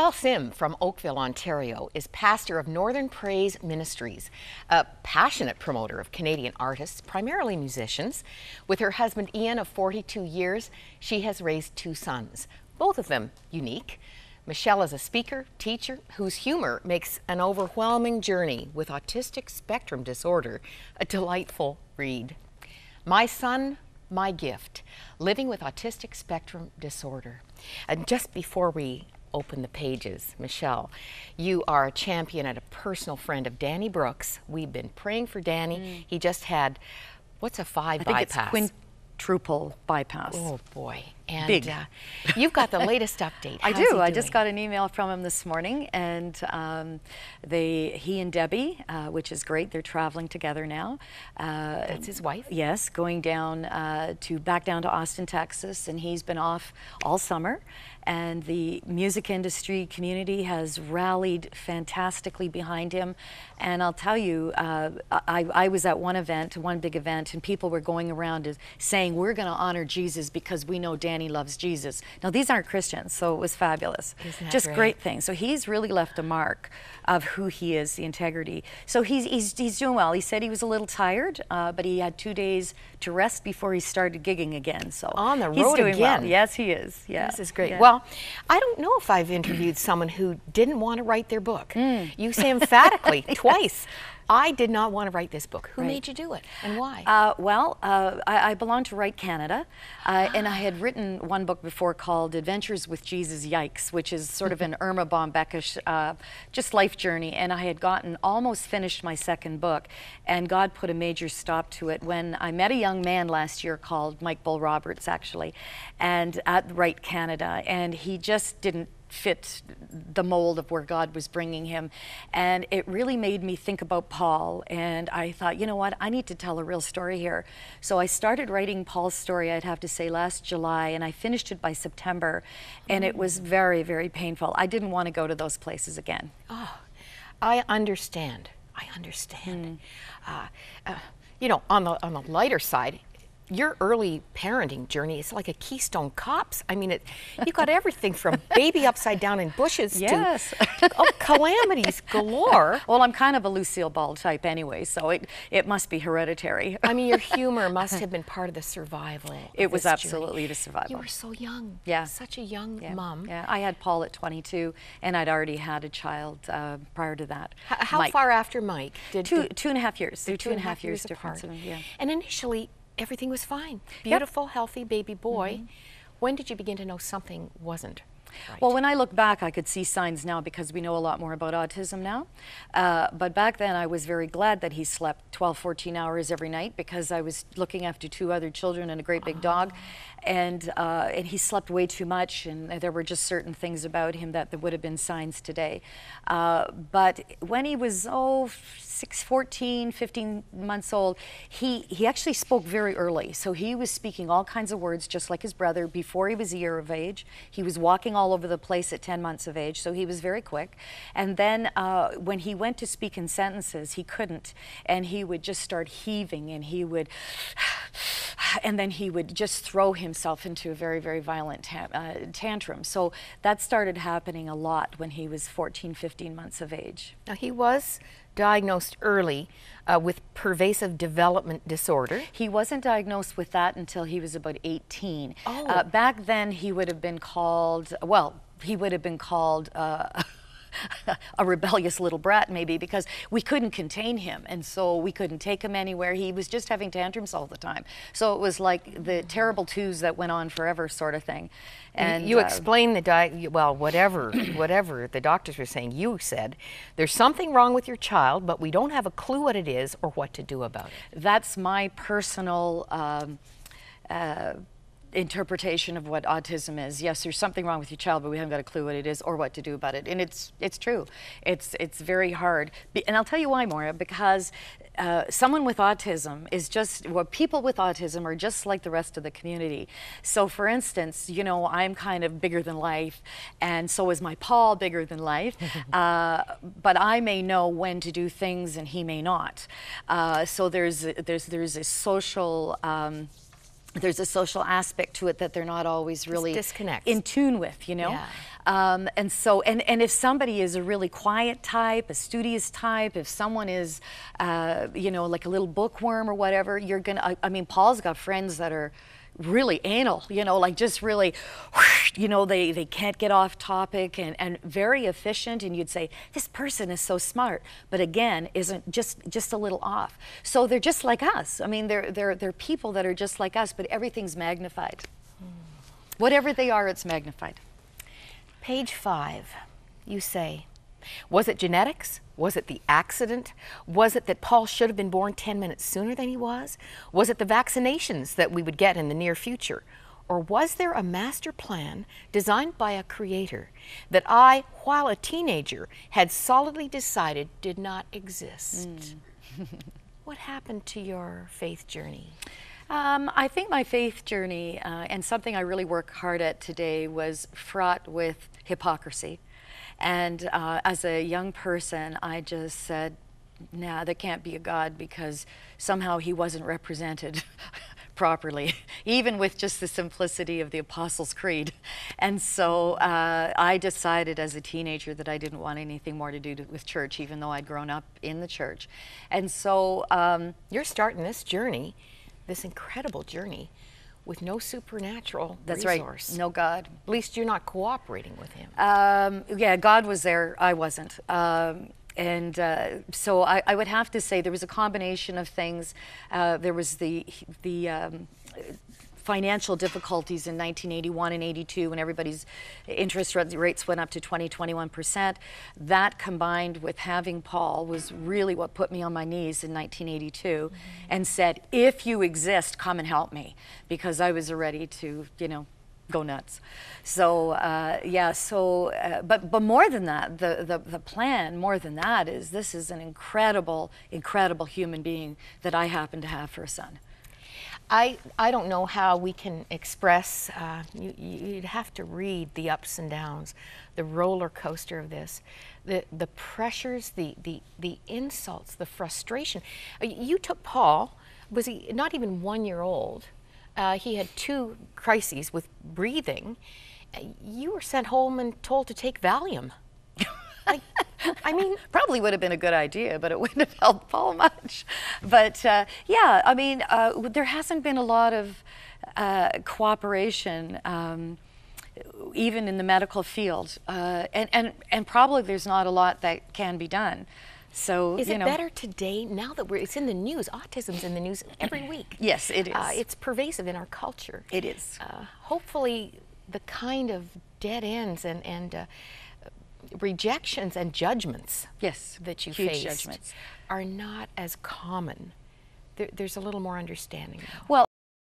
Sim from Oakville, Ontario, is pastor of Northern Praise Ministries, a passionate promoter of Canadian artists, primarily musicians. With her husband Ian of 42 years, she has raised two sons, both of them unique. Michelle is a speaker, teacher, whose humor makes an overwhelming journey with Autistic Spectrum Disorder a delightful read. My Son, My Gift, Living with Autistic Spectrum Disorder. And just before we open the pages, Michelle, you are a champion and a personal friend of Danny Brooks. We've been praying for Danny. He just had, what's a 5 bypass? I think it's quintuple bypass. Oh boy. And big. You've got the latest update. I do. I just got an email from him this morning, and he and Debbie, which is great, they're traveling together now. That's his wife? Yes, going down back down to Austin, Texas, and he's been off all summer. And the music industry community has rallied fantastically behind him. And I'll tell you, I was at one big event, and people were going around saying, we're going to honor Jesus because we know Danny loves Jesus. Now, these aren't Christians, so it was fabulous. Just great thing. So he's really left a mark of who he is, the integrity. So he's doing well. He said he was a little tired, but he had 2 days to rest before he started gigging again. So on the road he's doing again. Well. Yes, he is. Yeah. This is great. Yeah. Well, I don't know if I've interviewed someone who didn't want to write their book. You say emphatically twice, I did not want to write this book. Who made you do it, and why? I belong to Right Canada, and I had written one book before called Adventures with Jesus Yikes, which is sort of an Irma Bombeckish just life journey, and I had almost finished my second book, and God put a major stop to it when I met a young man last year called Mike Bull Roberts, actually, and at Right Canada, and he just didn't fit the mold of where God was bringing him, and it really made me think about Paul, and I thought, you know what, I need to tell a real story here. So I started writing Paul's story, I'd have to say last July, and I finished it by September, and it was very, very painful. I didn't want to go to those places again. Oh, I understand. You know, on the lighter side, your early parenting journey is like a Keystone Cops. I mean, you got everything from baby upside down in bushes to calamities galore. Well, I'm kind of a Lucille Ball type anyway, so it must be hereditary. I mean, your humor must have been part of the survival. It was absolutely the survival. You were so young. Yeah. Such a young mom. Yeah, I had Paul at 22, and I'd already had a child prior to that. How far after Mike? Two and a half years. They're 2.5 years apart. difference. Yeah. And initially, everything was fine. Beautiful, healthy baby boy. When did you begin to know something wasn't right? Well, when I look back, I could see signs now because we know a lot more about autism now. But back then, I was very glad that he slept 12, 14 hours every night because I was looking after two other children and a great big dog. And he slept way too much, and there were just certain things about him that there would have been signs today. But when he was, 14, 15 months old, he actually spoke very early. So he was speaking all kinds of words, just like his brother, before he was a year of age. He was walking all over the place at 10 months of age, so he was very quick. And then when he went to speak in sentences, he couldn't. And he would just start heaving, and he would, and then he would just throw himself into a very, very violent tantrum. So that started happening a lot when he was 14, 15 months of age. Now, he was diagnosed early with pervasive development disorder. He wasn't diagnosed with that until he was about 18. Oh. Back then, he would have been called, a rebellious little brat, maybe, because we couldn't contain him, and so we couldn't take him anywhere. He was just having tantrums all the time. So it was like the terrible twos that went on forever sort of thing. And you explained whatever the doctors were saying, you said, there's something wrong with your child, but we don't have a clue what it is or what to do about it. That's my personal interpretation of what autism is. Yes, there's something wrong with your child, but we haven't got a clue what it is or what to do about it. And it's true. It's very hard. And I'll tell you why, Moira, because someone with autism is just, people with autism are just like the rest of the community. So for instance, you know, I'm kind of bigger than life, and so is my Paul bigger than life, but I may know when to do things and he may not. So there's a social there's a social aspect to it that they're not always really in tune with, you know? Yeah. And so, and if somebody is a really quiet type, a studious type, if someone is, you know, like a little bookworm or whatever, you're gonna, I mean, Paul's got friends that are really anal, you know, like just really, you know, they can't get off topic and very efficient, and you'd say, this person is so smart, but again, isn't just a little off. So they're just like us. I mean, they're people that are just like us, but everything's magnified. Whatever they are, it's magnified. Page 5, you say, was it genetics? Was it the accident? Was it that Paul should have been born 10 minutes sooner than he was? Was it the vaccinations that we would get in the near future? Or was there a master plan designed by a creator that I, while a teenager, had solidly decided did not exist? What happened to your faith journey? I think my faith journey, and something I really work hard at today, was fraught with hypocrisy. And as a young person, I just said, nah, there can't be a God, because somehow he wasn't represented properly, even with just the simplicity of the Apostles' Creed. And so I decided as a teenager that I didn't want anything more to do with church, even though I'd grown up in the church. And so you're starting this journey, this incredible journey, with no supernatural resource. Right, no God. At least you're not cooperating with him. Yeah, God was there, I wasn't. So I would have to say there was a combination of things. There was the financial difficulties in 1981 and 82 when everybody's interest rates went up to 21%. That combined with having Paul was really what put me on my knees in 1982 and said, if you exist, come and help me, because I was ready to, you know, go nuts. So yeah, so but more than that, the plan, more than that, is this is an incredible human being that I happen to have for a son. I don't know how we can express, you'd have to read the ups and downs, the roller coaster of this, the pressures, the insults, the frustration. You took Paul, was he not even 1 year old? He had 2 crises with breathing. You were sent home and told to take Valium. Like, I mean, probably would have been a good idea, but it wouldn't have helped Paul much. But yeah, I mean, there hasn't been a lot of cooperation, even in the medical field, and probably there's not a lot that can be done. So, is it better today, now that it's in the news? Autism's in the news every week. Yes, it is. It's pervasive in our culture. It is. Hopefully, the kind of dead ends and rejections and judgments that you faced are not as common. There's a little more understanding now. Well,